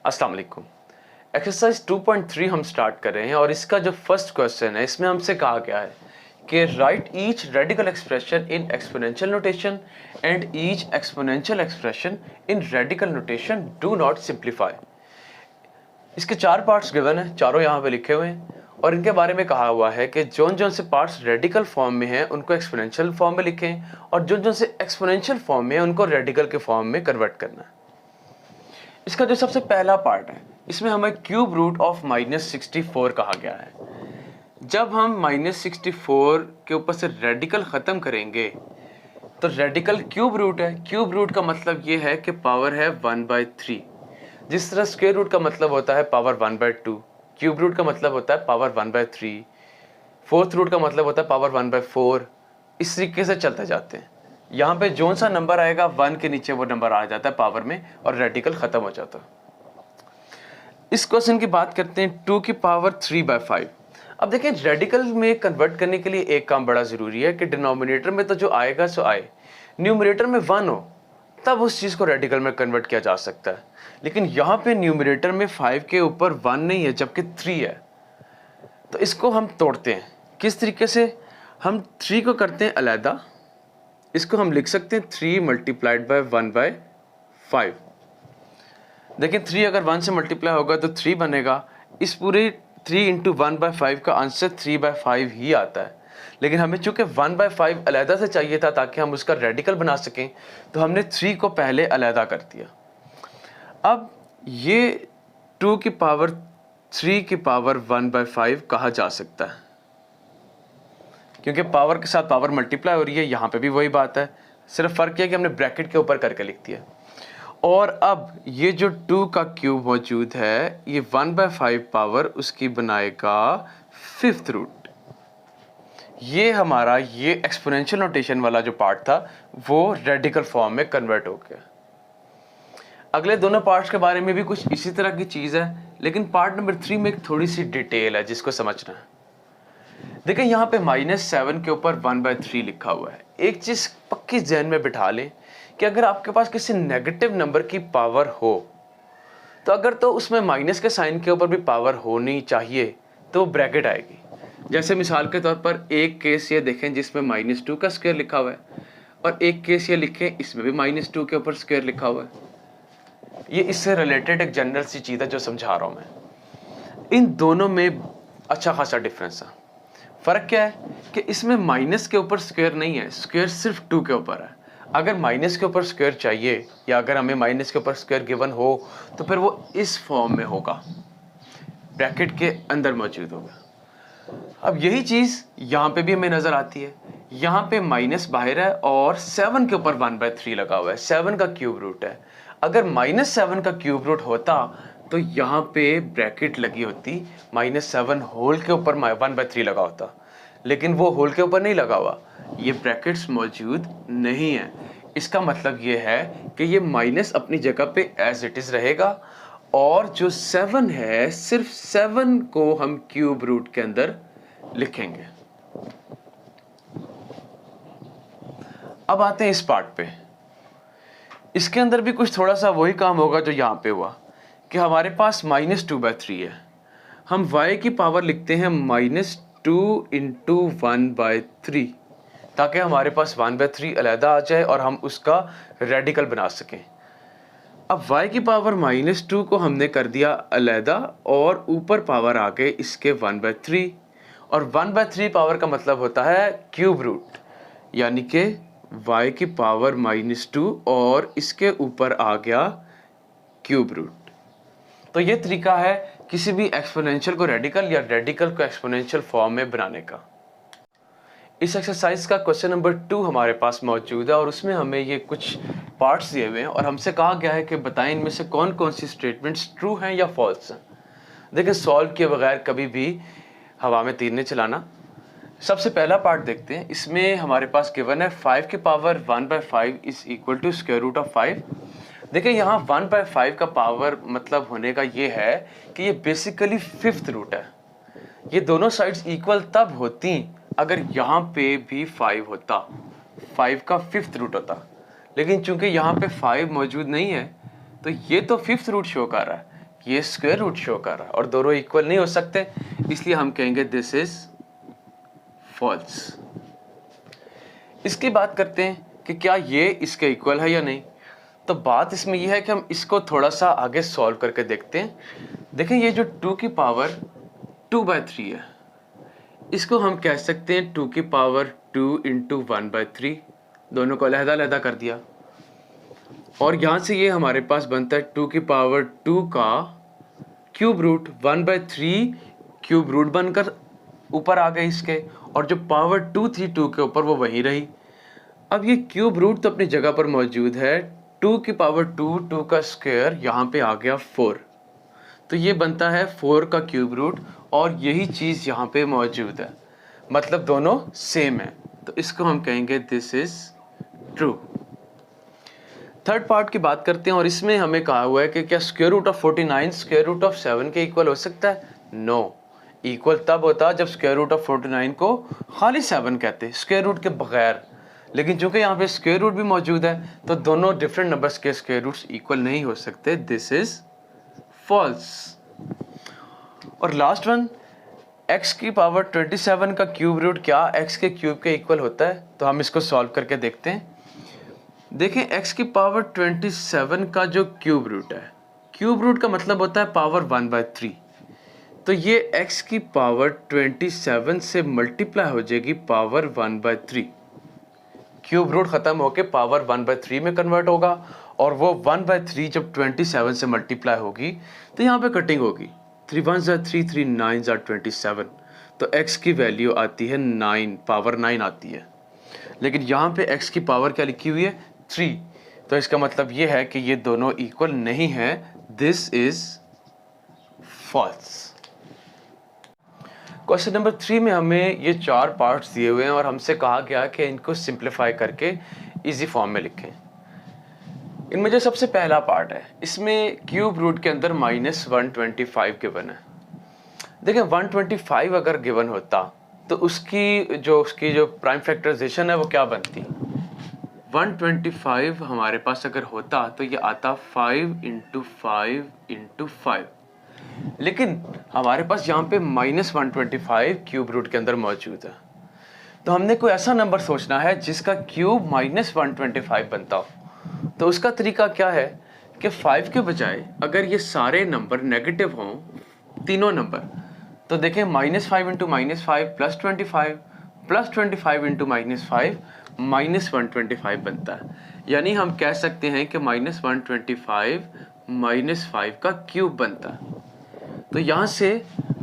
अस्सलाम वालेकुम। एक्सरसाइज 2.3 हम स्टार्ट कर रहे हैं और इसका जो फर्स्ट क्वेश्चन है इसमें हमसे कहा गया है कि right each radical expression in exponential notation and each exponential expression in radical notation, do not simplify. इसके 4 पार्ट्स गिवन है, चारों यहाँ पे लिखे हुए हैं और इनके बारे में कहा हुआ है कि जोन जोन से पार्ट्स रेडिकल फॉर्म में हैं उनको एक्सपोनेंशियल फॉर्म में लिखें और जोन जोन से एक्सपोनेंशियल फॉर्म में है उनको रेडिकल के फॉर्म में कन्वर्ट करना है। इसका जो सबसे पहला पार्ट है इसमें हमें क्यूब रूट ऑफ -64 कहा गया है। जब हम -64 के ऊपर से रेडिकल ख़त्म करेंगे तो रेडिकल क्यूब रूट है। क्यूब रूट का मतलब ये है कि पावर है 1/3। जिस तरह स्क्वायर रूट का मतलब होता है पावर 1/2, क्यूब रूट का मतलब होता है पावर 1/3, फोर्थ रूट का मतलब होता है पावर 1/4। इस तरीके से चलते जाते हैं। यहाँ पे जोन सा नंबर आएगा 1 के नीचे वो नंबर आ जाता है पावर में और रेडिकल ख़त्म हो जाता है। इस क्वेश्चन की बात करते हैं 2 की पावर 3/5। अब देखें रेडिकल में कन्वर्ट करने के लिए एक काम बड़ा ज़रूरी है कि डिनोमिनेटर में तो जो आएगा सो आए, न्यूमरेटर में 1 हो तब उस चीज़ को रेडिकल में कन्वर्ट किया जा सकता है। लेकिन यहाँ पे न्यूमरेटर में 5 के ऊपर 1 नहीं है जबकि 3 है, तो इसको हम तोड़ते हैं। किस तरीके से? हम 3 को करते हैं अलहदा, इसको हम लिख सकते हैं 3 मल्टीप्लाइड बाय 1/5। देखिए 3 अगर 1 से मल्टीप्लाई होगा तो 3 बनेगा। इस पूरे 3 इंटू 1/5 का आंसर 3/5 ही आता है। लेकिन हमें चूंकि 1/5 अलहदा से चाहिए था ताकि हम उसका रेडिकल बना सकें, तो हमने 3 को पहले अलहदा कर दिया। अब ये 2 की पावर 3 की पावर 1/5 कहा जा सकता है क्योंकि पावर के साथ पावर मल्टीप्लाई हो रही है। यहाँ पे भी वही बात है, सिर्फ फ़र्क यह है कि हमने ब्रैकेट के ऊपर करके लिख दिया। और अब ये जो 2 का क्यूब मौजूद है ये 1/5 पावर उसकी बनाएगा 5th रूट। ये हमारा ये एक्सपोनेंशियल नोटेशन वाला जो पार्ट था वो रेडिकल फॉर्म में कन्वर्ट हो गया। अगले दोनों पार्ट्स के बारे में भी कुछ इसी तरह की चीज़ है, लेकिन पार्ट नंबर 3 में एक थोड़ी सी डिटेल है जिसको समझना है। देखिए यहाँ पे -7 के ऊपर 1/3 लिखा हुआ है। एक चीज़ पक्की जहन में बिठा लें कि अगर आपके पास किसी नेगेटिव नंबर की पावर हो तो अगर तो उसमें माइनस के साइन के ऊपर भी पावर होनी चाहिए तो वो ब्रैकेट आएगी। जैसे मिसाल के तौर पर एक केस ये देखें जिसमें -2 का स्क्वायर लिखा हुआ है और एक केस ये लिखें इसमें भी -2 के ऊपर स्क्वायर लिखा हुआ है। ये इससे रिलेटेड एक जनरल सी चीज़ है जो समझा रहा हूँ मैं। इन दोनों में अच्छा खासा डिफरेंस है। फ़र्क क्या है कि इसमें माइनस के ऊपर स्क्वायर नहीं है, स्क्वायर सिर्फ 2 के ऊपर है। अगर माइनस के ऊपर स्क्वायर चाहिए या अगर हमें माइनस के ऊपर स्क्वायर गिवन हो तो फिर वो इस फॉर्म में होगा, ब्रैकेट के अंदर मौजूद होगा। अब यही चीज़ यहाँ पे भी हमें नज़र आती है। यहाँ पे माइनस बाहर है और 7 के ऊपर 1/3 लगा हुआ है, 7 का क्यूब रूट है। अगर -7 का क्यूब रूट होता तो यहाँ पे ब्रैकेट लगी होती, -7 होल के ऊपर 1/3 लगा होता, लेकिन वो होल के ऊपर नहीं लगा हुआ, ये ब्रैकेट्स मौजूद नहीं है। इसका मतलब ये है कि ये माइनस अपनी जगह पे एज इट इज़ रहेगा और जो 7 है सिर्फ 7 को हम क्यूब रूट के अंदर लिखेंगे। अब आते हैं इस पार्ट पे। इसके अंदर भी कुछ थोड़ा सा वही काम होगा जो यहाँ पे हुआ कि हमारे पास -2/3 है। हम y की पावर लिखते हैं -2 इंटू 1/3 ताकि हमारे पास 1/3 अलहदा आ जाए और हम उसका रेडिकल बना सकें। अब y की पावर -2 को हमने कर दिया अलहदा और ऊपर पावर आ गए इसके 1/3 और 1/3 पावर का मतलब होता है क्यूब रूट, यानी कि y की पावर -2 और इसके ऊपर आ गया क्यूब रूट। तो ये तरीका है किसी भी एक्सपोनेंशियल को रेडिकल या रेडिकल को एक्सपोनेंशियल फॉर्म में बनाने का। इस एक्सरसाइज का क्वेश्चन नंबर 2 हमारे पास मौजूद है और उसमें हमें ये कुछ पार्ट्स दिए हुए हैं और हमसे कहा गया है कि बताएं इनमें से कौन कौन सी स्टेटमेंट्स ट्रू हैं या फॉल्स हैं। देखिए सॉल्व किए बगैर कभी भी हवा में तीर नहीं चलाना। सबसे पहला पार्ट देखते हैं। इसमें हमारे पास गिवन है 5 की power 1/5 is equal to square root of 5। देखिए यहाँ 1/5 का पावर मतलब होने का ये है कि ये बेसिकली 5th रूट है। ये दोनों साइड्स इक्वल तब होती अगर यहाँ पे भी 5 होता, 5 का 5th रूट होता, लेकिन चूंकि यहाँ पे 5 मौजूद नहीं है तो ये तो 5th रूट शो कर रहा है। ये स्क्वायर रूट शो कर रहा है और दोनों इक्वल नहीं हो सकते, इसलिए हम कहेंगे दिस इज फॉल्स। इसकी बात करते हैं कि क्या ये इसके इक्वल है या नहीं। तो बात इसमें यह है कि हम इसको थोड़ा सा आगे सॉल्व करके देखते हैं। देखें ये जो 2 की पावर 2/3 है, इसको हम कह सकते हैं 2 की पावर 2 इंटू 1/3, दोनों को अलहदा कर दिया। और यहाँ से ये हमारे पास बनता है 2 की पावर 2 का क्यूब रूट, 1/3 क्यूब रूट बनकर ऊपर आ गए इसके, और जो पावर 2 थी 2 के ऊपर वो वहीं रही। अब ये क्यूब रूट तो अपनी जगह पर मौजूद है, 2 की पावर 2, 2 का स्क्वायर यहाँ पे आ गया 4, तो ये बनता है 4 का क्यूब रूट, और यही चीज़ यहाँ पे मौजूद है, मतलब दोनों सेम है, तो इसको हम कहेंगे this is true. Third part की बात करते हैं, और इसमें हमें कहा हुआ है कि क्या square root of 49 square root of 7 के इक्वल हो सकता है? नो, इक्वल तब होता जब स्क्वायर रूट ऑफ 49 को खाली 7 कहते, स्क्वायर रूट के बगैर। लेकिन चूंकि यहाँ पे स्क्वायर रूट भी मौजूद है, तो दोनों डिफरेंट नंबर्स के स्क्वायर रूट्स इक्वल नहीं हो सकते, दिस इज फॉल्स। और लास्ट वन, x की पावर 27 का क्यूब रूट क्या x के क्यूब के इक्वल होता है? तो हम इसको सॉल्व करके देखते हैं। देखें x की पावर 27 का जो क्यूब रूट है, क्यूब रूट का मतलब होता है पावर 1/3, तो ये x की पावर 27 से मल्टीप्लाई हो जाएगी पावर 1/3, क्यूब रूट खत्म होके पावर 1/3 में कन्वर्ट होगा, और वो 1/3 जब 27 से मल्टीप्लाई होगी तो यहाँ पे कटिंग होगी, 3 1s are 3, 3 9s are 27, तो x की वैल्यू आती है 9, पावर 9 आती है। लेकिन यहाँ पे x की पावर क्या लिखी हुई है? 3, तो इसका मतलब ये है कि ये दोनों इक्वल नहीं है, this is false. Question number 3 में हमें ये 4 पार्ट्स दिए हुए हैं और हमसे कहा गया कि इनको सिंप्लीफाई करके इजी फॉर्म में लिखें। इनमें जो सबसे पहला पार्ट है, इसमें क्यूब रूट के अंदर -125 गिवन है। देखें 125 अगर गिवन होता तो उसकी जो प्राइम फैक्टराइजेशन है वो क्या बनती? 125 हमारे पास अगर होता तो ये आता 5 × 5 × 5, लेकिन हमारे पास यहाँ पे -125 क्यूब रूट के अंदर मौजूद है, तो हमने कोई ऐसा नंबर सोचना है जिसका क्यूब -125 बनता हो। तो उसका तरीका क्या है कि 5 के बजाय अगर ये सारे नंबर नेगेटिव हों, तीनों नंबर, तो देखें -5 × -5 +25 +25 × -5 -125 बनता है। यानी हम कह सकते हैं कि -125 -5 का क्यूब बनता है। तो यहाँ से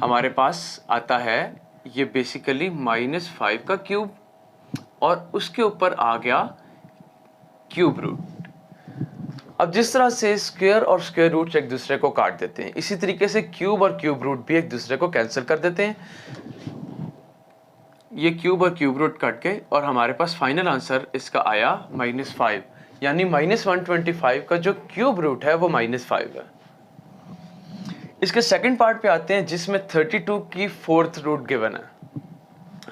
हमारे पास आता है ये बेसिकली -5 का क्यूब, और उसके ऊपर आ गया क्यूब रूट। अब जिस तरह से स्क्वायर और स्क्वायर रूट एक दूसरे को काट देते हैं, इसी तरीके से क्यूब और क्यूब रूट भी एक दूसरे को कैंसिल कर देते हैं। ये क्यूब और क्यूब रूट कट के, और हमारे पास फाइनल आंसर इसका आया -5, यानी -125 का जो क्यूब रूट है वो -5 है। इसके सेकंड पार्ट पे आते हैं जिसमें 32 की 4th रूट गिवन है।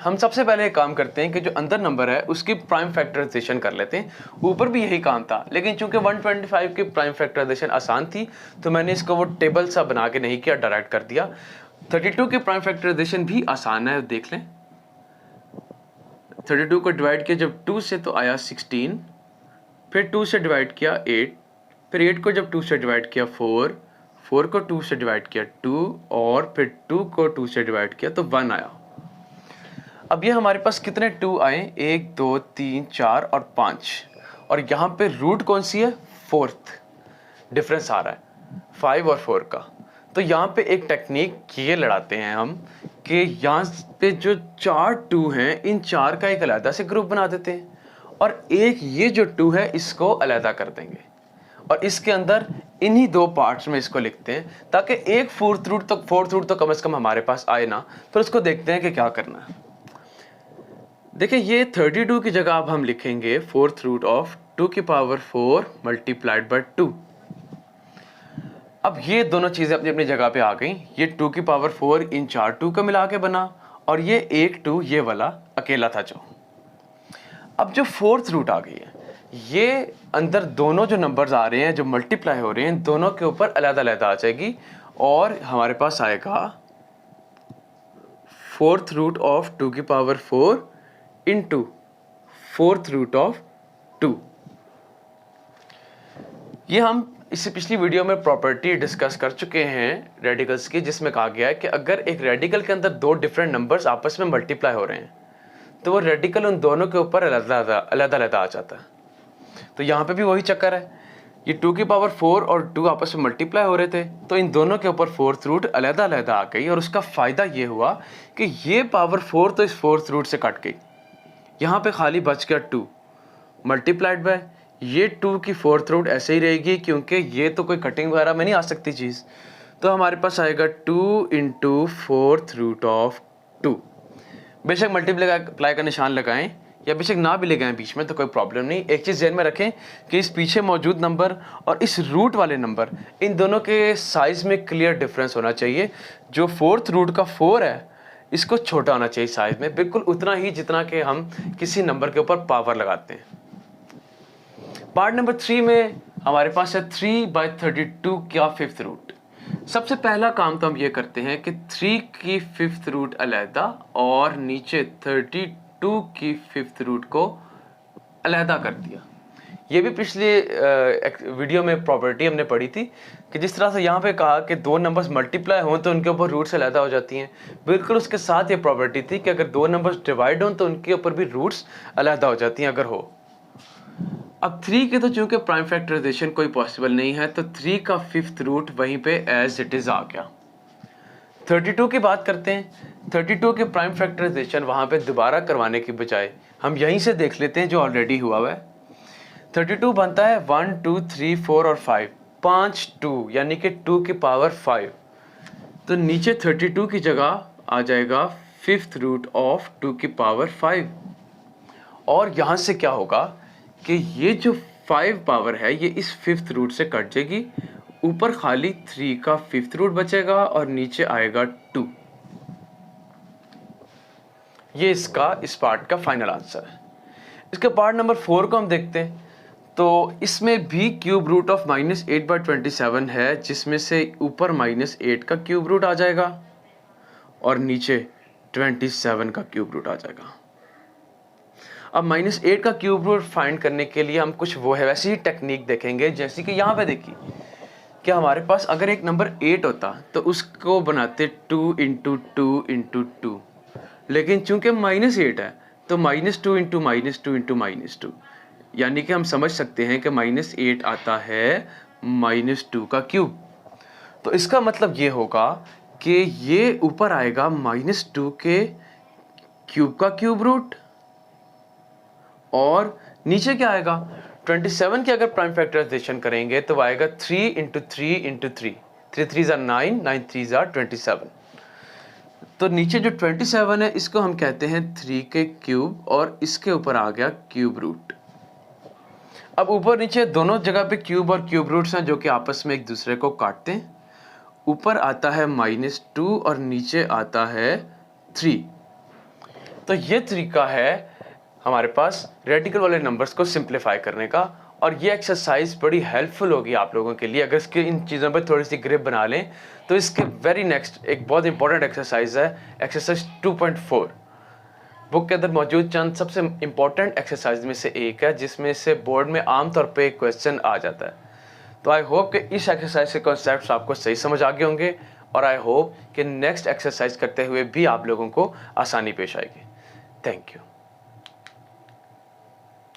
हम सबसे पहले एक काम करते हैं कि जो अंदर नंबर है उसकी प्राइम फैक्टराइजेशन कर लेते हैं। ऊपर भी यही काम था, लेकिन चूंकि 125 की प्राइम फैक्टराइजेशन आसान थी तो मैंने इसको वो टेबल सा बना के नहीं किया, डायरेक्ट कर दिया। 32 की प्राइम फैक्टराइजेशन भी आसान है, देख लें। 32 को डिवाइड किया जब 2 से तो आया 16, फिर 2 से डिवाइड किया 8, फिर 8 को जब 2 से डिवाइड किया 4, 4 को 2 से डिवाइड किया 2, और फिर 2 को 2 से डिवाइड किया तो 1 आया। अब ये हमारे पास कितने 2 आए? 1 2 3 4 और 5, और यहाँ पे रूट कौन सी है? 4th डिफरेंस आ रहा है 5 और 4 का। तो यहाँ पे एक टेक्निक ये लड़ाते हैं हम कि यहाँ पे जो 4 2 हैं, इन 4 का एक अलहदा से ग्रुप बना देते हैं, और एक ये जो 2 है इसको अलहदा कर देंगे, और इसके अंदर इन्हीं 2 पार्ट्स में इसको लिखते हैं, ताकि एक 4th रूट तो कम से कम हमारे पास आए ना। फिर उसको देखते हैं कि क्या करना है। देखिए ये 32 की जगह अब हम लिखेंगे 4th रूट ऑफ 2 की पावर 4 मल्टीप्लाइड बाय 2। अब ये दोनों चीज़ें अपनी अपनी जगह पे आ गई। ये 2 की पावर 4 इन 4 2 का मिला के बना, और ये एक 2 ये वाला अकेला था जो। अब जो 4th रूट आ गई है, ये अंदर दोनों जो नंबर्स आ रहे हैं जो मल्टीप्लाई हो रहे हैं, दोनों के ऊपर अलग अलग आ जाएगी, और हमारे पास आएगा 4th रूट ऑफ 2 की power 4 into 4th root of 2। ये हम इससे पिछली वीडियो में प्रॉपर्टी डिस्कस कर चुके हैं रेडिकल्स की, जिसमें कहा गया है कि अगर एक रेडिकल के अंदर दो डिफरेंट नंबर्स आपस में मल्टीप्लाई हो रहे हैं तो वो रेडिकल उन दोनों के ऊपर अलग-अलग आ जाता है। तो यहाँ पे भी वही चक्कर है, ये 2 की पावर 4 और 2 आपस में मल्टीप्लाई हो रहे थे तो इन दोनों के ऊपर 4th रूट अलग-अलग आ गई, और उसका फ़ायदा ये हुआ कि ये पावर 4 तो इस 4th रूट से कट गई, यहाँ पे खाली बच गया 2 मल्टीप्लाइड बाय ये 2 की 4th रूट ऐसे ही रहेगी, क्योंकि ये तो कोई कटिंग वगैरह में नहीं आ सकती चीज़। तो हमारे पास आएगा 2 इंटू 4th रूट ऑफ 2। बेशक मल्टीप्लाई का निशान लगाएं या बेशक ना भी लगाएं बीच में तो कोई प्रॉब्लम नहीं। एक चीज़ ध्यान में रखें कि इस पीछे मौजूद नंबर और इस रूट वाले नंबर, इन दोनों के साइज़ में क्लियर डिफरेंस होना चाहिए। जो 4th रूट का 4 है इसको छोटा होना चाहिए साइज़ में, बिल्कुल उतना ही जितना कि हम किसी नंबर के ऊपर पावर लगाते हैं। पार्ट नंबर 3 में हमारे पास है 3/32 का 5th रूट। सबसे पहला काम तो हम ये करते हैं कि 3 की 5th रूट अलहदा और नीचे 32 की 5th रूट को अलहदा कर दिया। ये भी पिछले वीडियो में प्रॉपर्टी हमने पढ़ी थी कि जिस तरह से यहाँ पे कहा कि दो नंबर्स मल्टीप्लाई हों तो उनके ऊपर रूट्स अलहदा हो जाती हैं, बिल्कुल उसके साथ ये प्रॉपर्टी थी कि अगर दो नंबर्स डिवाइड हों तो उनके ऊपर भी रूट्स अलहदा हो जाती हैं अगर हो। अब 3 के तो चूंकि प्राइम फैक्टराइजेशन कोई पॉसिबल नहीं है तो 3 का 5th रूट वहीं पे एज इट इज़ आ गया। 32 की बात करते हैं। 32 के प्राइम फैक्टराइजेशन वहाँ पे दोबारा करवाने की बजाय हम यहीं से देख लेते हैं जो ऑलरेडी हुआ है। 32 बनता है 1 2 3 4 और 5, 5 2 यानी कि 2 की पावर 5। तो नीचे 32 की जगह आ जाएगा 5th रूट ऑफ 2 की पावर 5। और यहाँ से क्या होगा कि ये जो 5 पावर है ये इस 5th रूट से कट जाएगी, ऊपर खाली 3 का 5th रूट बचेगा और नीचे आएगा 2। ये इसका इस पार्ट का फाइनल आंसर है। इसके पार्ट नंबर 4 को हम देखते हैं तो इसमें भी क्यूब रूट ऑफ -8/27 है, जिसमें से ऊपर -8 का क्यूब रूट आ जाएगा और नीचे 27 का क्यूब रूट आ जाएगा। अब -8 का क्यूब रूट फाइंड करने के लिए हम कुछ वो है वैसी ही टेक्निक देखेंगे जैसे कि यहाँ पे देखिए कि हमारे पास अगर एक नंबर 8 होता तो उसको बनाते 2 इंटू 2 इंटू 2, लेकिन चूंकि -8 है तो -2 इंटू -2 इंटू -2, यानी कि हम समझ सकते हैं कि -8 आता है -2 का क्यूब। तो इसका मतलब ये होगा कि ये ऊपर आएगा -2 के क्यूब का क्यूब रूट और नीचे क्या आएगा 27 की अगर प्राइम फैक्टराइजेशन करेंगे तो आएगा 3 इंटू 3 इंटू 3, 3 3 ज़ा 9, 9 3 ज़ा 27। तो नीचे जो 27 है इसको हम कहते हैं 3 के क्यूब और इसके ऊपर आ गया क्यूब रूट। अब ऊपर नीचे दोनों जगह पे क्यूब और क्यूब रूट्स हैं जो कि आपस में एक दूसरे को काटते हैं। ऊपर आता है -2 और नीचे आता है 3। तो ये तरीका है हमारे पास रेडिकल वाले नंबर्स को सिंप्लीफाई करने का, और ये एक्सरसाइज बड़ी हेल्पफुल होगी आप लोगों के लिए। अगर इसके इन चीज़ों पर थोड़ी सी ग्रिप बना लें तो इसके वेरी नेक्स्ट एक बहुत इंपॉर्टेंट एक्सरसाइज है एक्सरसाइज 2.4। बुक के अंदर मौजूद चंद सबसे इंपॉर्टेंट एक्सरसाइज में से एक है जिसमें से बोर्ड में आमतौर पर एक क्वेश्चन आ जाता है। तो आई होप कि इस एक्सरसाइज के कॉन्सेप्ट्स आपको सही समझ आ गए होंगे और आई होप कि नेक्स्ट एक्सरसाइज करते हुए भी आप लोगों को आसानी पेश आएगी। Thank you.